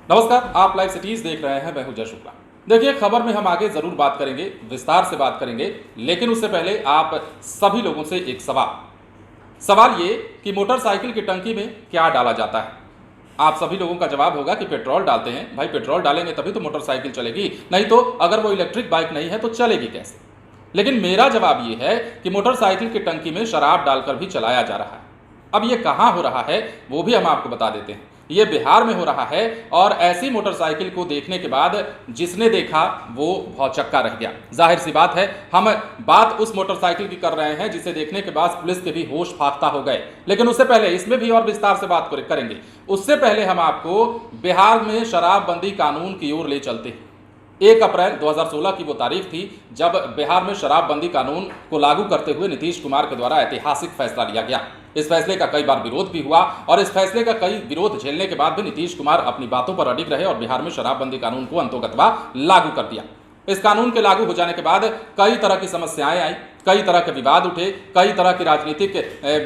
नमस्कार, आप live cities देख रहे हैं। मैं हूं जय शुक्ला। देखिए, खबर में हम आगे जरूर बात करेंगे, विस्तार से बात करेंगे, लेकिन उससे पहले आप सभी लोगों से एक सवाल ये कि मोटरसाइकिल की टंकी में क्या डाला जाता है। आप सभी लोगों का जवाब होगा कि पेट्रोल डालते हैं। भाई, पेट्रोल डालेंगे तभी तो मोटरसाइकिल चलेगी, नहीं तो अगर वो इलेक्ट्रिक बाइक नहीं है तो चलेगी कैसे। लेकिन मेरा जवाब ये है कि मोटरसाइकिल की टंकी में शराब डालकर भी चलाया जा रहा है। अब ये कहाँ हो रहा है वो भी हम आपको बता देते हैं। ये बिहार में हो रहा है और ऐसी मोटरसाइकिल को देखने के बाद जिसने देखा वो भौचक्का रह गया। जाहिर सी बात है, हम बात उस मोटरसाइकिल की कर रहे हैं जिसे देखने के बाद पुलिस के भी होश फाख्ता हो गए। लेकिन उससे पहले इसमें भी और विस्तार से बात करेंगे। उससे पहले हम आपको बिहार में शराबबंदी कानून की ओर ले चलते हैं। 1 अप्रैल 2016 की वो तारीख थी जब बिहार में शराबबंदी कानून को लागू करते हुए नीतीश कुमार के द्वारा ऐतिहासिक फैसला लिया गया। इस फैसले का कई बार विरोध भी हुआ और इस फैसले का कई विरोध झेलने के बाद भी नीतीश कुमार अपनी बातों पर अडिग रहे और बिहार में शराबबंदी कानून को अंतोगत्वा लागू कर दिया। इस कानून के लागू हो जाने के बाद कई तरह की समस्याएं आई, कई तरह के विवाद उठे, कई तरह की राजनीतिक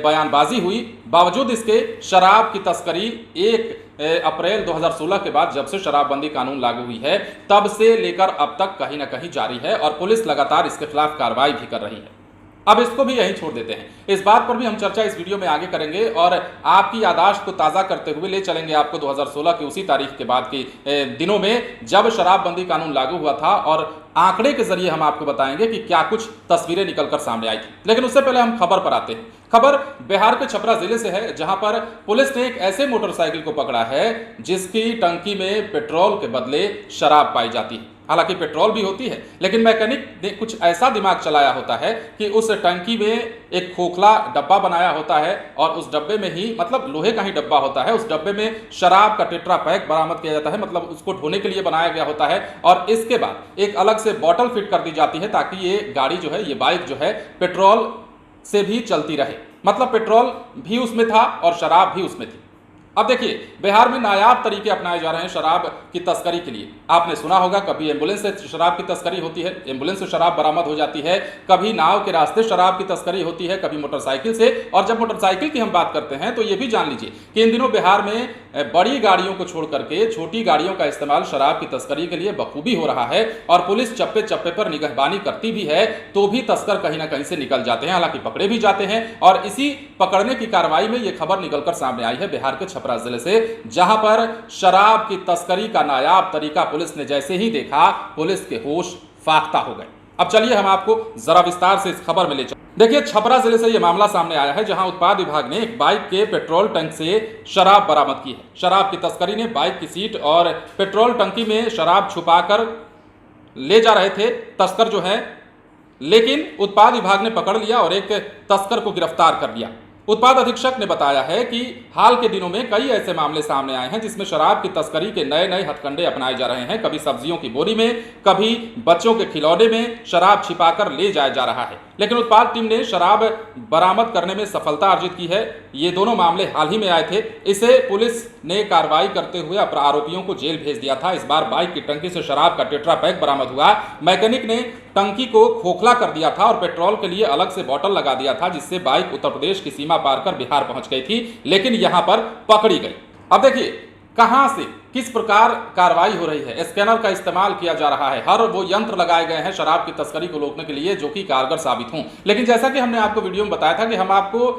बयानबाजी हुई। बावजूद इसके शराब की तस्करी 1 अप्रैल 2016 के बाद जब से शराबबंदी कानून लागू हुई है तब से लेकर अब तक कहीं ना कहीं जारी है और पुलिस लगातार इसके खिलाफ कार्रवाई भी कर रही है। अब इसको भी यहीं छोड़ देते हैं। इस बात पर भी हम चर्चा इस वीडियो में आगे करेंगे और आपकी याददाश्त को ताज़ा करते हुए ले चलेंगे आपको 2016 की उसी तारीख के बाद के दिनों में जब शराबबंदी कानून लागू हुआ था और आंकड़े के जरिए हम आपको बताएंगे कि क्या कुछ तस्वीरें निकलकर सामने आई थी। लेकिन उससे पहले हम खबर पर आते हैं। खबर बिहार के छपरा जिले से है, जहां पर पुलिस ने एक ऐसे मोटरसाइकिल को पकड़ा है जिसकी टंकी में पेट्रोल के बदले शराब पाई जाती है। हालांकि पेट्रोल भी होती है, लेकिन मैकेनिक ने कुछ ऐसा दिमाग चलाया होता है कि उस टंकी में एक खोखला डब्बा बनाया होता है और उस डब्बे में ही, मतलब लोहे का ही डब्बा होता है, उस डब्बे में शराब का टेट्रा पैक बरामद किया जाता है, मतलब उसको ढोने के लिए बनाया गया होता है और इसके बाद एक अलग से बॉटल फिट कर दी जाती है ताकि ये गाड़ी जो है, ये बाइक जो है, पेट्रोल से भी चलती रहे। मतलब पेट्रोल भी उसमें था और शराब भी उसमें थी। अब देखिए, बिहार में नायाब तरीके अपनाए जा रहे हैं शराब की तस्करी के लिए। आपने सुना होगा, कभी एम्बुलेंस से शराब की तस्करी होती है, एम्बुलेंस से शराब बरामद हो जाती है, कभी नाव के रास्ते शराब की तस्करी होती है, कभी मोटरसाइकिल से। और जब मोटरसाइकिल की हम बात करते हैं तो ये भी जान लीजिए कि इन दिनों बिहार में बड़ी गाड़ियों को छोड़ करके छोटी गाड़ियों का इस्तेमाल शराब की तस्करी के लिए बखूबी हो रहा है और पुलिस चप्पे चप्पे पर निगहबानी करती भी है तो भी तस्कर कहीं ना कहीं से निकल जाते हैं, हालांकि पकड़े भी जाते हैं। और इसी पकड़ने की कार्रवाई में यह खबर निकलकर सामने आई है बिहार के छपरा जिले से, जहां पर शराब की तस्करी का नायाब तरीका पुलिस ने जैसे ही देखा, पुलिस के होश फाख्ता हो गए। अब चलिए हम आपको जरा विस्तार से इस खबर में ले चलते। देखिए, छपरा जिले से यह मामला सामने आया है जहां उत्पाद विभाग ने एक बाइक के पेट्रोल टंक से शराब बरामद की है। शराब की तस्करी ने बाइक की सीट और पेट्रोल टंकी में शराब छुपाकर ले जा रहे थे तस्कर जो है, लेकिन उत्पाद विभाग ने पकड़ लिया और एक तस्कर को गिरफ्तार कर लिया। उत्पाद अधीक्षक ने बताया है कि हाल के दिनों में कई ऐसे मामले सामने आए हैं जिसमें शराब की तस्करी के नए नए हथकंडे अपनाए जा रहे हैं। कभी सब्जियों की बोरी में, कभी बच्चों के खिलौने में शराब छिपाकर ले जाया जा रहा है, लेकिन उत्पाद टीम ने शराब बरामद करने में सफलता अर्जित की है। ये दोनों मामले हाल ही में आए थे। इसे पुलिस ने कार्रवाई करते हुए आरोपियों को जेल भेज दिया था। इस बार बाइक की टंकी से शराब का टेट्रा पैक बरामद हुआ। मैकेनिक ने टंकी को खोखला कर दिया था और पेट्रोल के लिए अलग से बॉटल लगा दिया था, जिससे बाइक उत्तर प्रदेश की सीमा पार कर बिहार पहुंच गई थी, लेकिन यहां पर पकड़ी गई। अब देखिए, कहां से किस प्रकार कार्रवाई हो रही है। स्कैनर का इस्तेमाल किया जा रहा है, हर वो यंत्र लगाए गए हैं शराब की तस्करी को रोकने के लिए जो कि कारगर साबित हों। लेकिन जैसा कि हमने आपको वीडियो में बताया था कि हम आपको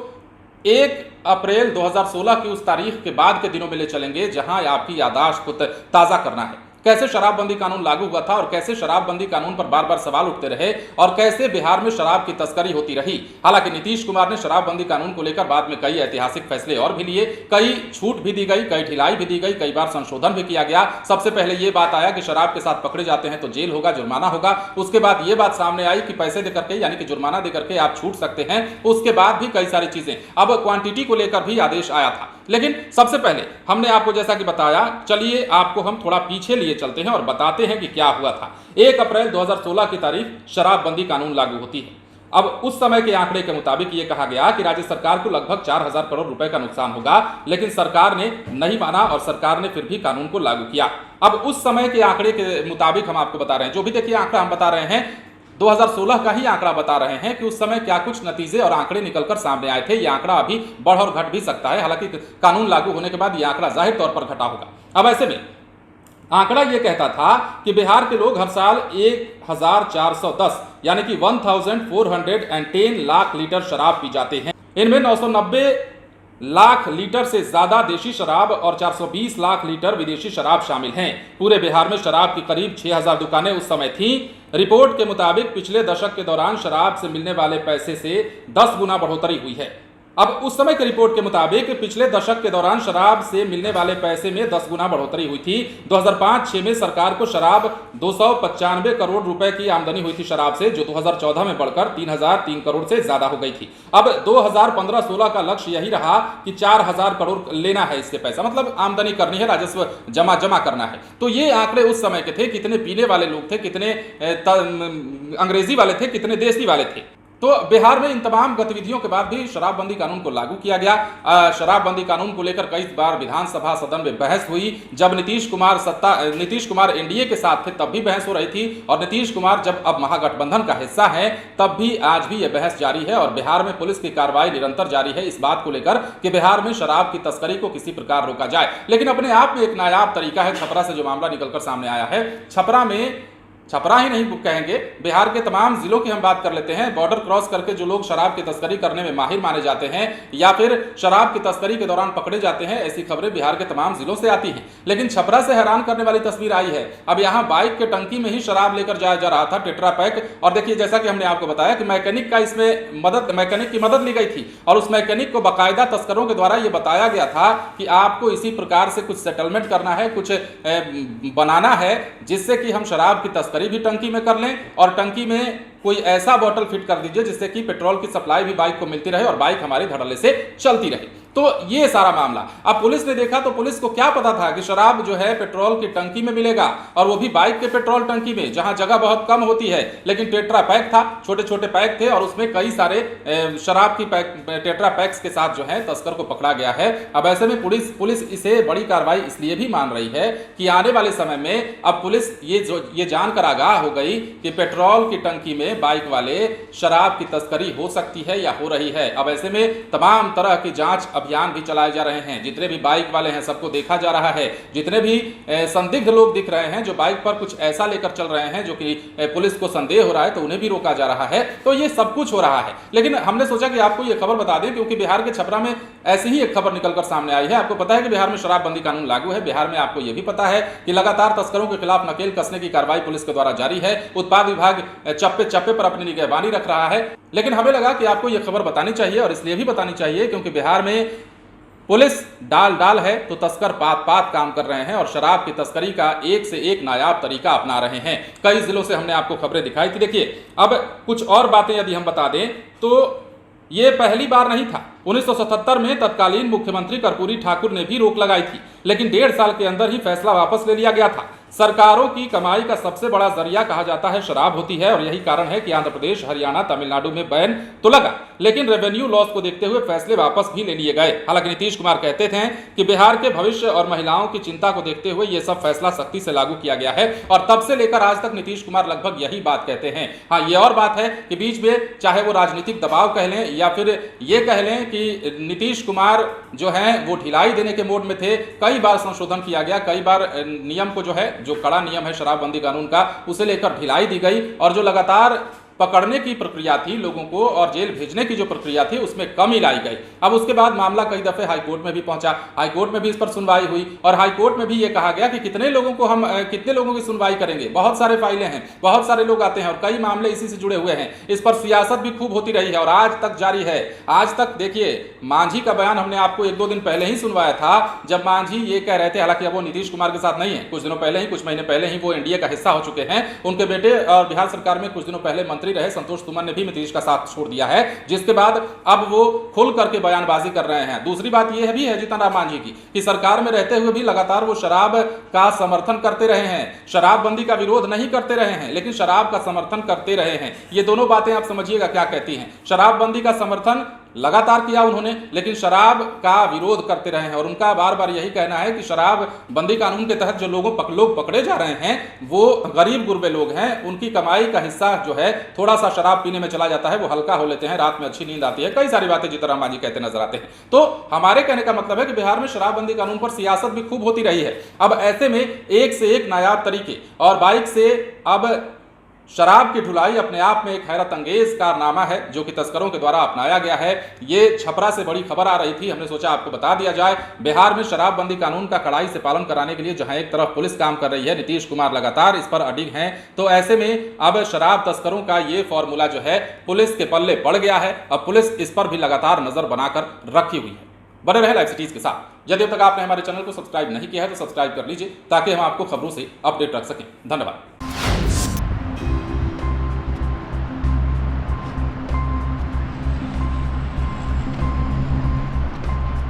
1 अप्रैल 2016 की उस तारीख के बाद के दिनों में ले चलेंगे जहां आपकी याददाश्त को ताज़ा करना है। कैसे शराबबंदी कानून लागू हुआ था और कैसे शराबबंदी कानून पर बार बार सवाल उठते रहे और कैसे बिहार में शराब की तस्करी होती रही। हालांकि नीतीश कुमार ने शराबबंदी कानून को लेकर बाद में कई ऐतिहासिक फैसले और भी लिए, कई छूट भी दी गई, कई ढिलाई भी दी गई, कई बार संशोधन भी किया गया। सबसे पहले यह बात आया कि शराब के साथ पकड़े जाते हैं तो जेल होगा, जुर्माना होगा। उसके बाद यह बात सामने आई कि पैसे देकर के, यानी कि जुर्माना देकर के आप छूट सकते हैं। उसके बाद भी कई सारी चीजें, अब क्वांटिटी को लेकर भी आदेश आया था। लेकिन सबसे पहले हमने आपको जैसा कि बताया, चलिए आपको हम थोड़ा पीछे लिए चलते हैं और बताते हैं कि क्या हुआ था। 1 अप्रैल 2016 की तारीख शराबबंदी कानून लागू होती है। अब उस समय के आंकड़े के मुताबिक यह कहा गया कि राज्य सरकार को लगभग 4000 करोड़ रुपए का नुकसान होगा, लेकिन सरकार ने नहीं माना और सरकार ने फिर भी कानून को लागू किया। अब उस समय के आंकड़े के मुताबिक हम आपको बता रहे हैं, जो भी देखिए आंकड़ा हम बता रहे हैं 2016 का ही आंकड़ा बता रहे हैं कि उस समय क्या कुछ नतीजे और आंकड़े निकलकर सामने आए थे। ये आंकड़ा अभी बढ़ और घट भी सकता है, हालांकि कानून लागू होने के बाद ये आंकड़ा जाहिर तौर पर घटा होगा। अब ऐसे में आंकड़ा यह कहता था कि बिहार के लोग हर साल 1410 यानी कि 1410 लाख लीटर शराब पी जाते हैं। इनमें 990 लाख लीटर से ज्यादा देशी शराब और 420 लाख लीटर विदेशी शराब शामिल हैं। पूरे बिहार में शराब की करीब 6000 दुकानें उस समय थीं। रिपोर्ट के मुताबिक पिछले दशक के दौरान शराब से मिलने वाले पैसे से 10 गुना बढ़ोतरी हुई है। अब उस समय की रिपोर्ट के मुताबिक पिछले दशक के दौरान शराब से मिलने वाले पैसे में 10 गुना बढ़ोतरी हुई थी। 2005-6 में सरकार को शराब 295 करोड़ रुपए की आमदनी हुई थी शराब से, जो 2014 में बढ़कर 3003 करोड़ से ज्यादा हो गई थी। अब 2015-16 का लक्ष्य यही रहा कि 4000 करोड़ लेना है इससे पैसा, मतलब आमदनी करनी है, राजस्व जमा करना है। तो ये आंकड़े उस समय के थे, कितने पीने वाले लोग थे, कितने अंग्रेजी वाले थे, कितने देसी वाले थे। तो बिहार में इन तमाम गतिविधियों के बाद भी शराबबंदी कानून को लागू किया गया। शराबबंदी कानून को लेकर कई बार विधानसभा सदन में बहस हुई। जब नीतीश कुमार एनडीए के साथ थे तब भी बहस हो रही थी, और नीतीश कुमार जब अब महागठबंधन का हिस्सा है तब भी आज भी यह बहस जारी है। और बिहार में पुलिस की कार्रवाई निरंतर जारी है इस बात को लेकर कि बिहार में शराब की तस्करी को किसी प्रकार रोका जाए। लेकिन अपने आप में एक नायाब तरीका है छपरा से जो मामला निकलकर सामने आया है। छपरा ही नहीं कहेंगे, बिहार के तमाम जिलों की हम बात कर लेते हैं। बॉर्डर क्रॉस करके जो लोग शराब की तस्करी करने में माहिर माने जाते हैं या फिर शराब की तस्करी के दौरान पकड़े जाते हैं, ऐसी खबरें बिहार के तमाम जिलों से आती हैं। लेकिन छपरा से हैरान करने वाली तस्वीर आई है। अब यहाँ बाइक के टंकी में ही शराब लेकर जाया जा रहा था, टेट्रा पैक। और देखिए, जैसा कि हमने आपको बताया कि मैकेनिक की मदद ली गई थी, और उस मैकेनिक को बाकायदा तस्करों के द्वारा यह बताया गया था कि आपको इसी प्रकार से कुछ सेटलमेंट करना है, कुछ बनाना है, जिससे कि हम शराब की तस्करी भी टंकी में कर लें, और टंकी में कोई ऐसा बोतल फिट कर दीजिए जिससे कि पेट्रोल की सप्लाई भी बाइक को मिलती रहे और बाइक हमारी धड़ल्ले से चलती रहे। तो ये सारा मामला अब पुलिस ने देखा, तो पुलिस को क्या पता था कि शराब जो है पेट्रोल की टंकी में मिलेगा, और वो भी बाइक के पेट्रोल टंकी में, जहां जगह बहुत कम होती है। लेकिन टेट्रा पैक था, छोटे छोटे पैक थे, और उसमें कई सारे शराब की टेट्रा पैक्स के साथ जो है तस्कर को पकड़ा गया है। अब ऐसे में पुलिस इसे बड़ी कार्रवाई इसलिए भी मान रही है कि आने वाले समय में अब पुलिस ये जानकर आगाह हो गई कि पेट्रोल की टंकी में बाइक वाले शराब की तस्करी हो सकती है या हो रही है। अब ऐसे में तमाम तरह की जांच अभियान भी चलाए जा रहे हैं। जितने भी बाइक वाले हैं सबको देखा जा रहा है। जितने भी संदिग्ध लोग दिख रहे हैं जो बाइक पर कुछ ऐसा लेकर चल रहे हैं जो कि पुलिस को संदेह हो रहा है, तो उन्हें भी रोका जा रहा है। तो ये सब कुछ हो रहा है। लेकिन हमने सोचा कि आपको ये खबर बता दें, क्योंकि बिहार के छपरा में ऐसी ही एक खबर निकलकर सामने आई है। आपको पता है कि बिहार में शराबबंदी कानून लागू है। बिहार में आपको यह भी पता है कि लगातार तस्करों के खिलाफ नकेल कसने की कार्रवाई पुलिस के द्वारा जारी है। उत्पाद विभाग चप्पे चप्पे पर अपनी निगरानी रख रहा है। लेकिन हमें लगा कि आपको यह खबर बतानी चाहिए, और इसलिए भी बतानी चाहिए क्योंकि बिहार में पुलिस डाल है तो तस्कर पात काम कर रहे हैं, और शराब की तस्करी का एक से एक नायाब तरीका अपना रहे हैं। कई जिलों से हमने आपको खबरें दिखाई थी। देखिए, अब कुछ और बातें यदि हम बता दें तो ये पहली बार नहीं था। 1977 में तत्कालीन मुख्यमंत्री कर्पूरी ठाकुर ने भी रोक लगाई थी, लेकिन 1.5 साल के अंदर ही फैसला वापस ले लिया गया था। सरकारों की कमाई का सबसे बड़ा जरिया कहा जाता है शराब होती है, और यही कारण है कि आंध्र प्रदेश, हरियाणा, तमिलनाडु में बैन तो लगा, लेकिन रेवेन्यू लॉस को देखते हुए फैसले वापस भी ले लिए गए। हालांकि नीतीश कुमार कहते थे कि बिहार के भविष्य और महिलाओं की चिंता को देखते हुए यह सब फैसला सख्ती से लागू किया गया है, और तब से लेकर आज तक नीतीश कुमार लगभग यही बात कहते हैं। हाँ, ये और बात है कि बीच में चाहे वो राजनीतिक दबाव कह लें या फिर ये कह लें कि नीतीश कुमार जो है वो ढिलाई देने के मोड में थे। कई बार संशोधन किया गया, कई बार नियम को जो कड़ा नियम है शराबबंदी कानून का, उसे लेकर ढिलाई दी गई, और जो लगातार पकड़ने की प्रक्रिया थी लोगों को और जेल भेजने की जो प्रक्रिया थी उसमें कमी लाई गई। अब उसके बाद मामला कई दफे हाईकोर्ट में भी पहुंचा, हाईकोर्ट में भी इस पर सुनवाई हुई, और हाईकोर्ट में भी ये कहा गया कि कितने लोगों की सुनवाई करेंगे। बहुत सारे फाइलें हैं, बहुत सारे लोग आते हैं, और कई मामले इसी से जुड़े हुए हैं। इस पर सियासत भी खूब होती रही है और आज तक जारी है। आज तक देखिए, मांझी का बयान हमने आपको 1-2 दिन पहले ही सुनवाया था, जब मांझी ये कह रहे थे, हालांकि अब वो नीतीश कुमार के साथ नहीं है, कुछ दिनों पहले ही, कुछ महीने पहले ही वो एनडीए का हिस्सा हो चुके हैं। उनके बेटे और बिहार सरकार में कुछ दिनों पहले मंत्री रहे संतोष तुमर ने भी नीतीश का साथ छोड़ दिया है, जिसके बाद अब वो खुल करके बयानबाजी कर रहे हैं। दूसरी बात यह भी है जीतन राम मांझी की कि सरकार में रहते हुए भी लगातार वो शराब का समर्थन करते रहे हैं, शराबबंदी का विरोध नहीं करते रहे हैं, लेकिन शराब का समर्थन करते रहे हैं। ये दोनों बातें आप समझिएगा क्या कहती हैं। शराबबंदी का समर्थन लगातार किया उन्होंने, लेकिन शराब का विरोध करते रहे हैं और उनका बार बार यही कहना है कि शराब बंदी कानून के तहत जो लोग पकड़े जा रहे हैं वो गरीब गुरबे लोग हैं, उनकी कमाई का हिस्सा जो है थोड़ा सा शराब पीने में चला जाता है, वो हल्का हो लेते हैं, रात में अच्छी नींद आती है, कई सारी बातें जीतन राम मांझी कहते नजर आते हैं। तो हमारे कहने का मतलब है कि बिहार में शराबबंदी कानून पर सियासत भी खूब होती रही है। अब ऐसे में एक से एक नायाब तरीके और बाइक से अब शराब की ढुलाई अपने आप में एक हैरत अंगेज कारनामा है जो कि तस्करों के द्वारा अपनाया गया है। ये छपरा से बड़ी खबर आ रही थी, हमने सोचा आपको बता दिया जाए। बिहार में शराबबंदी कानून का कड़ाई से पालन कराने के लिए जहां एक तरफ पुलिस काम कर रही है, नीतीश कुमार लगातार इस पर अडिग हैं, तो ऐसे में अब शराब तस्करों का ये फॉर्मूला जो है पुलिस के पल्ले पड़ गया है। अब पुलिस इस पर भी लगातार नजर बनाकर रखी हुई है। बने रहे लाइव सिटीज के साथ। यदि अब तक आपने हमारे चैनल को सब्सक्राइब नहीं किया है तो सब्सक्राइब कर लीजिए ताकि हम आपको खबरों से अपडेट रख सकें। धन्यवाद।